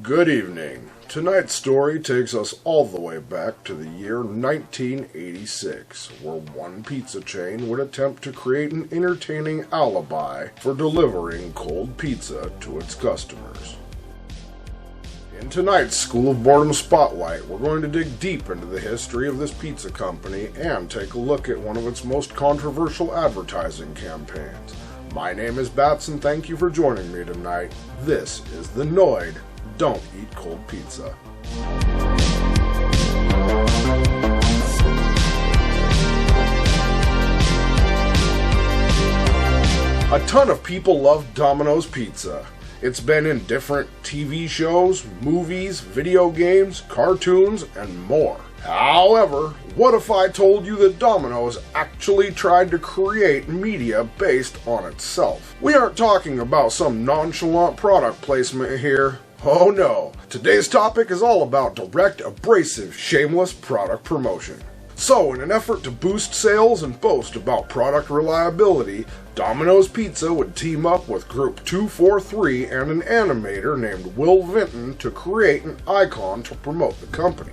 Good evening. Tonight's story takes us all the way back to the year 1986, where one pizza chain would attempt to create an entertaining alibi for delivering cold pizza to its customers. In tonight's School of Boredom Spotlight, we're going to dig deep into the history of this pizza company and take a look at one of its most controversial advertising campaigns. My name is Bats and thank you for joining me tonight. This is the Noid. Don't eat cold pizza. A ton of people love Domino's pizza. It's been in different TV shows, movies, video games, cartoons, and more. However, what if I told you that Domino's actually tried to create media based on itself? We aren't talking about some nonchalant product placement here. Oh no, today's topic is all about direct, abrasive, shameless product promotion. So, in an effort to boost sales and boast about product reliability, Domino's Pizza would team up with Group 243 and an animator named Vinton to create an icon to promote the company.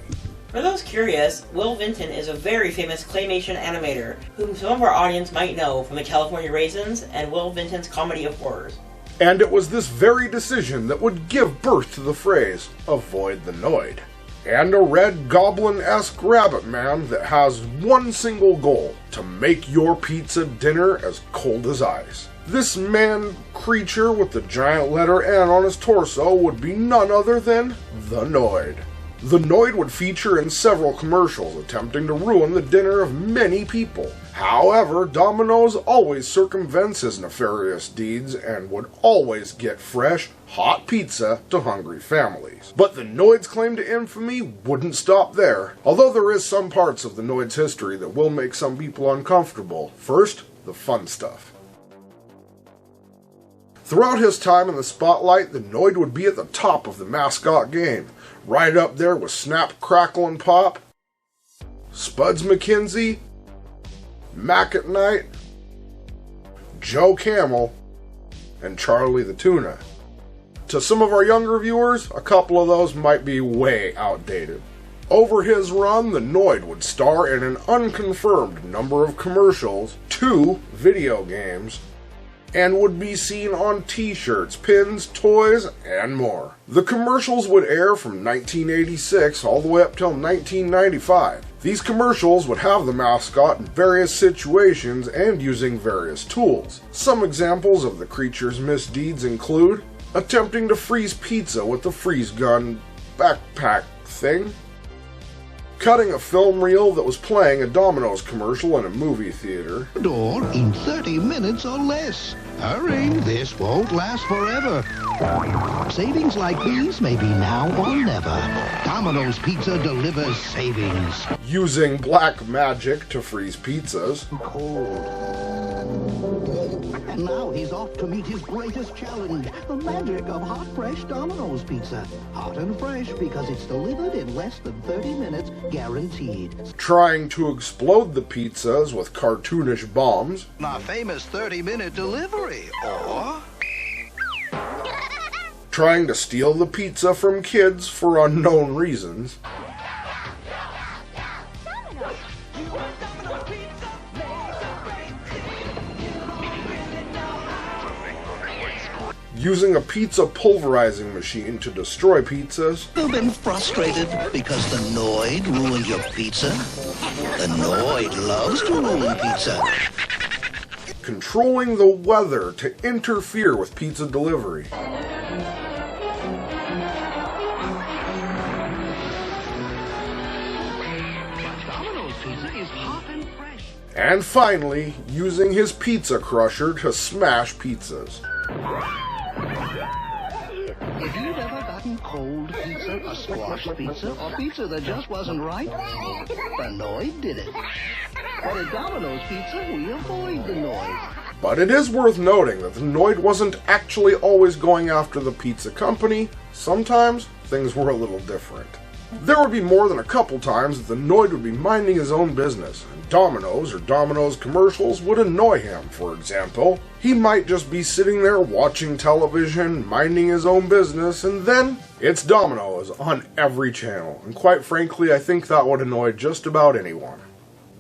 For those curious, Vinton is a very famous claymation animator, whom some of our audience might know from the California Raisins and Vinton's Comedy of Horrors. And it was this very decision that would give birth to the phrase, avoid the Noid. And a red goblin-esque rabbit man that has one single goal, to make your pizza dinner as cold as ice. This man creature with the giant letter N on his torso would be none other than the Noid. The Noid would feature in several commercials attempting to ruin the dinner of many people. However, Domino's always circumvents his nefarious deeds and would always get fresh, hot pizza to hungry families. But the Noid's claim to infamy wouldn't stop there, although there is some parts of the Noid's history that will make some people uncomfortable. First, the fun stuff. Throughout his time in the spotlight, the Noid would be at the top of the mascot game, right up there with Snap, Crackle, and Pop, Spuds McKenzie, Mac at Night, Joe Camel, and Charlie the Tuna. To some of our younger viewers, a couple of those might be way outdated. Over his run, the Noid would star in an unconfirmed number of commercials, 2 video games, and would be seen on t-shirts, pins, toys, and more. The commercials would air from 1986 all the way up till 1995. These commercials would have the mascot in various situations and using various tools. Some examples of the creature's misdeeds include attempting to freeze pizza with the freeze gun backpack thing, cutting a film reel that was playing a Domino's commercial in a movie theater, door in 30 minutes or less. Hurry, this won't last forever. Savings like these may be now or never. Domino's Pizza delivers savings. using black magic to freeze pizzas, Cold. And now he's off to meet his greatest challenge, the magic of hot, fresh Domino's Pizza. Hot and fresh because it's delivered in less than 30 minutes, guaranteed. trying to explode the pizzas with cartoonish bombs, My famous 30-minute delivery, or... trying to steal the pizza from kids for unknown reasons, using a pizza pulverizing machine to destroy pizzas, You've been frustrated because the Noid ruined your pizza? The Noid loves to ruin pizza. controlling the weather to interfere with pizza delivery, Domino's Pizza is hot and fresh. and finally, using his pizza crusher to smash pizzas. If you've ever gotten cold pizza, a squash pizza, or pizza that just wasn't right, the Noid did it. But at Domino's Pizza, we avoid the Noid. But it is worth noting that the Noid wasn't actually always going after the pizza company. Sometimes things were a little different. There would be more than a couple times that the Noid would be minding his own business, and Domino's or Domino's commercials would annoy him. For example, he might just be sitting there watching television, minding his own business, and then it's Domino's on every channel, and quite frankly, I think that would annoy just about anyone.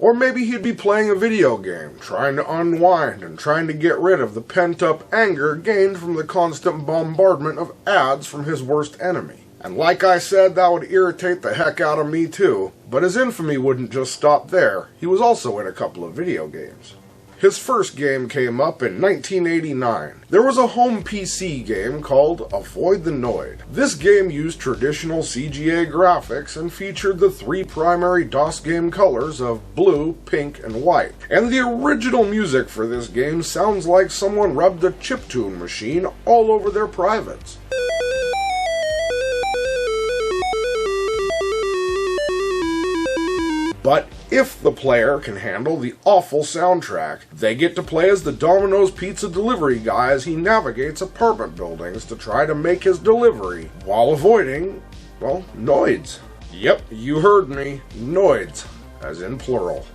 Or maybe he'd be playing a video game, trying to unwind and trying to get rid of the pent-up anger gained from the constant bombardment of ads from his worst enemy. And like I said, that would irritate the heck out of me too, but his infamy wouldn't just stop there. He was also in a couple of video games. His first game came up in 1989. There was a home PC game called Avoid the Noid. This game used traditional CGA graphics and featured the three primary DOS game colors of blue, pink, and white. And the original music for this game sounds like someone rubbed a chiptune machine all over their privates. But if the player can handle the awful soundtrack, they get to play as the Domino's pizza delivery guy as he navigates apartment buildings to try to make his delivery, while avoiding, well, Noids. Yep, you heard me, Noids, as in plural.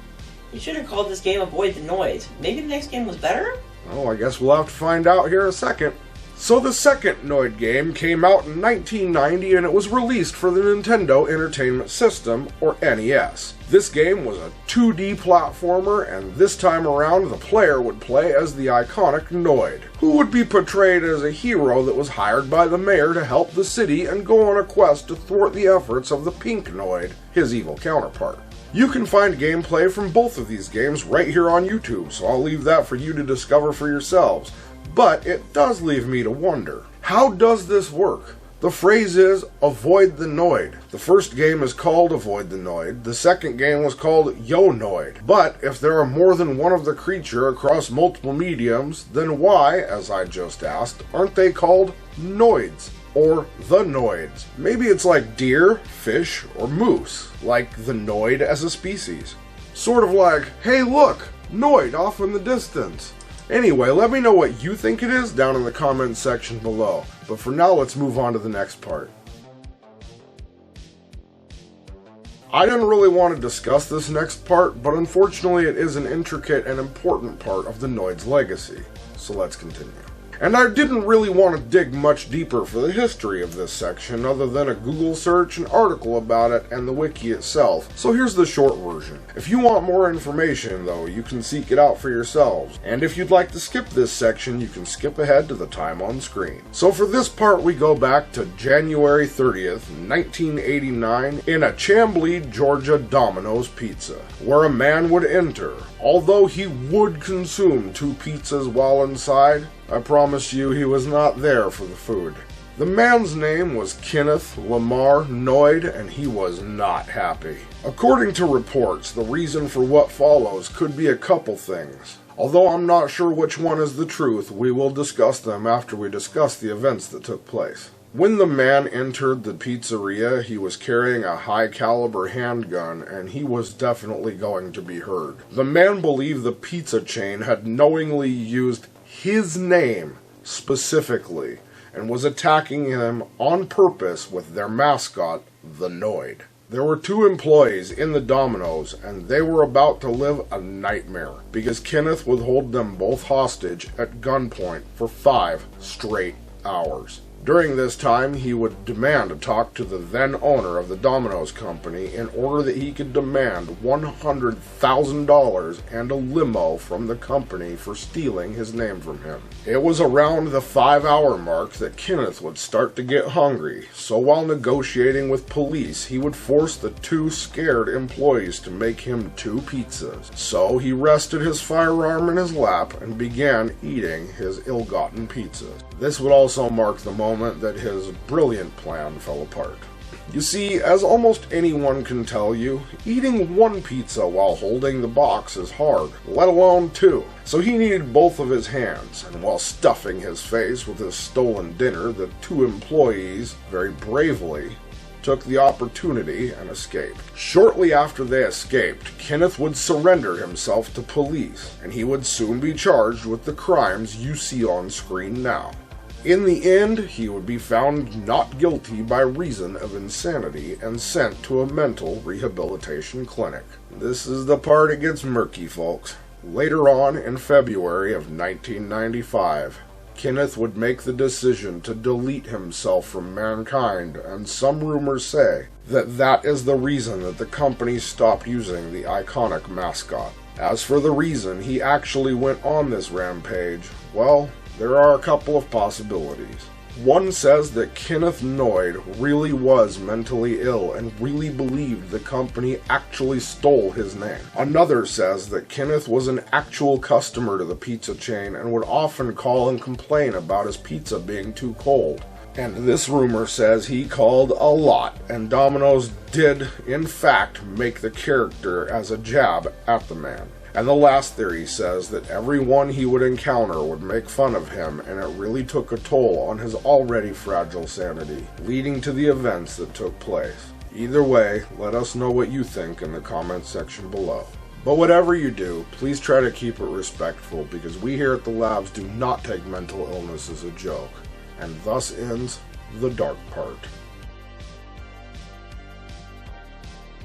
You should have called this game Avoid the Noid. Maybe the next game was better? Oh, I guess we'll have to find out here in a second. So the second Noid game came out in 1990 and it was released for the Nintendo Entertainment System, or NES. This game was a 2D platformer, and this time around the player would play as the iconic Noid, who would be portrayed as a hero that was hired by the mayor to help the city and go on a quest to thwart the efforts of the Pink Noid, his evil counterpart. You can find gameplay from both of these games right here on YouTube, so I'll leave that for you to discover for yourselves. But it does leave me to wonder, how does this work? The phrase is, avoid the Noid. The first game is called Avoid the Noid, the second game was called Yo Noid. But if there are more than one of the creature across multiple mediums, then why, as I just asked, aren't they called Noids? Or the Noids? Maybe it's like deer, fish, or moose, like the Noid as a species. Sort of like, hey look, Noid off in the distance. Anyway, let me know what you think it is down in the comments section below. But for now, let's move on to the next part. I didn't really want to discuss this next part, but unfortunately it is an intricate and important part of the Noid's legacy. So let's continue. And I didn't really want to dig much deeper for the history of this section other than a Google search, an article about it, and the wiki itself, so here's the short version. If you want more information though, you can seek it out for yourselves, and if you'd like to skip this section, you can skip ahead to the time on screen. So for this part we go back to January 30th, 1989 in a Chamblee, Georgia Domino's pizza, where a man would enter. Although he would consume 2 pizzas while inside, I promise you he was not there for the food. The man's name was Kenneth Lamar Noid, and he was not happy. According to reports, the reason for what follows could be a couple things. Although I'm not sure which one is the truth, we will discuss them after we discuss the events that took place. When the man entered the pizzeria, he was carrying a high-caliber handgun, and he was definitely going to be heard. The man believed the pizza chain had knowingly used his name specifically, and was attacking him on purpose with their mascot, the Noid. There were 2 employees in the Domino's, and they were about to live a nightmare, because Kenneth would hold them both hostage at gunpoint for 5 straight hours. During this time, he would demand to talk to the then owner of the Domino's company in order that he could demand $100,000 and a limo from the company for stealing his name from him. It was around the 5-hour mark that Kenneth would start to get hungry, so while negotiating with police, he would force the 2 scared employees to make him 2 pizzas. So he rested his firearm in his lap and began eating his ill-gotten pizzas. This would also mark the moment that his brilliant plan fell apart. You see, as almost anyone can tell you, eating 1 pizza while holding the box is hard, let alone 2. So he needed both of his hands, and while stuffing his face with his stolen dinner, the 2 employees, very bravely, took the opportunity and escaped. Shortly after they escaped, Kenneth would surrender himself to police, and he would soon be charged with the crimes you see on screen now. In the end, he would be found not guilty by reason of insanity and sent to a mental rehabilitation clinic. This is the part it gets murky, folks. Later on, in February of 1995, Kenneth would make the decision to delete himself from mankind, and some rumors say that that is the reason that the company stopped using the iconic mascot. As for the reason he actually went on this rampage, well, there are a couple of possibilities. One says that Kenneth Noid really was mentally ill and really believed the company actually stole his name. Another says that Kenneth was an actual customer to the pizza chain and would often call and complain about his pizza being too cold. And this rumor says he called a lot, and Domino's did, in fact, make the character as a jab at the man. And the last theory says that everyone he would encounter would make fun of him, and it really took a toll on his already fragile sanity, leading to the events that took place. Either way, let us know what you think in the comments section below. But whatever you do, please try to keep it respectful, because we here at the labs do not take mental illness as a joke. And thus ends the dark part.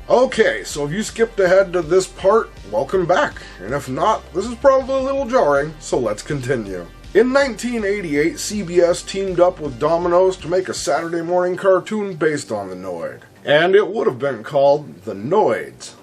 Okay, so if you skipped ahead to this part, welcome back. And if not, this is probably a little jarring, so let's continue. In 1988, CBS teamed up with Dominos to make a Saturday morning cartoon based on the Noid. And it would have been called The Noids.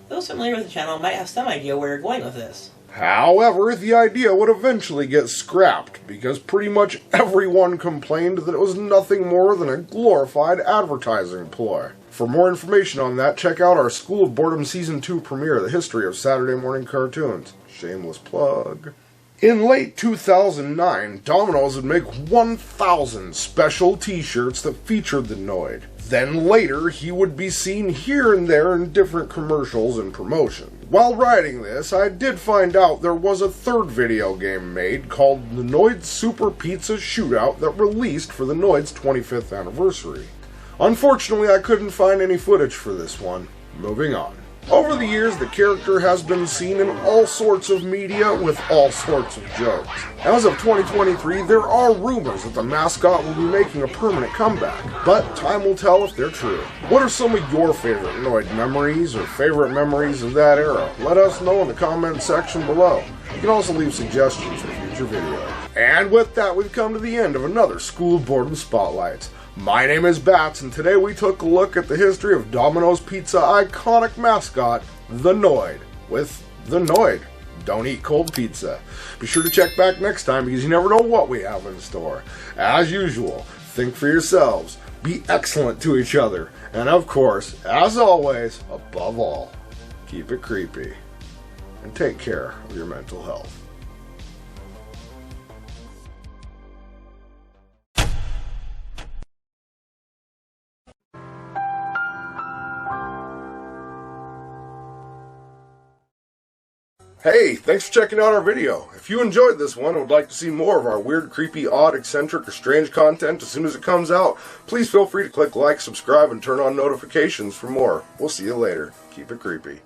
Those familiar with the channel might have some idea where you're going with this. However, the idea would eventually get scrapped, because pretty much everyone complained that it was nothing more than a glorified advertising ploy. For more information on that, check out our School of Boredom Season 2 premiere, The History of Saturday Morning Cartoons. Shameless plug. In late 2009, Domino's would make 1,000 special t-shirts that featured the Noid. Then later, he would be seen here and there in different commercials and promotions. While writing this, I did find out there was a third video game made called the Noid Super Pizza Shootout that released for the Noid's 25th anniversary. Unfortunately, I couldn't find any footage for this one. Moving on. Over the years, the character has been seen in all sorts of media with all sorts of jokes. As of 2023, there are rumors that the mascot will be making a permanent comeback, but time will tell if they're true. What are some of your favorite Noid memories or favorite memories of that era? Let us know in the comments section below. You can also leave suggestions for future videos. And with that, we've come to the end of another School of Boredom Spotlights. My name is Bats, and today we took a look at the history of Domino's Pizza iconic mascot, the Noid, with the Noid. Don't eat cold pizza. Be sure to check back next time, because you never know what we have in store. As usual, think for yourselves, be excellent to each other, and of course, as always, above all, keep it creepy, and take care of your mental health. Hey, thanks for checking out our video. If you enjoyed this one and would like to see more of our weird, creepy, odd, eccentric, or strange content as soon as it comes out, please feel free to click like, subscribe, and turn on notifications for more. We'll see you later. Keep it creepy.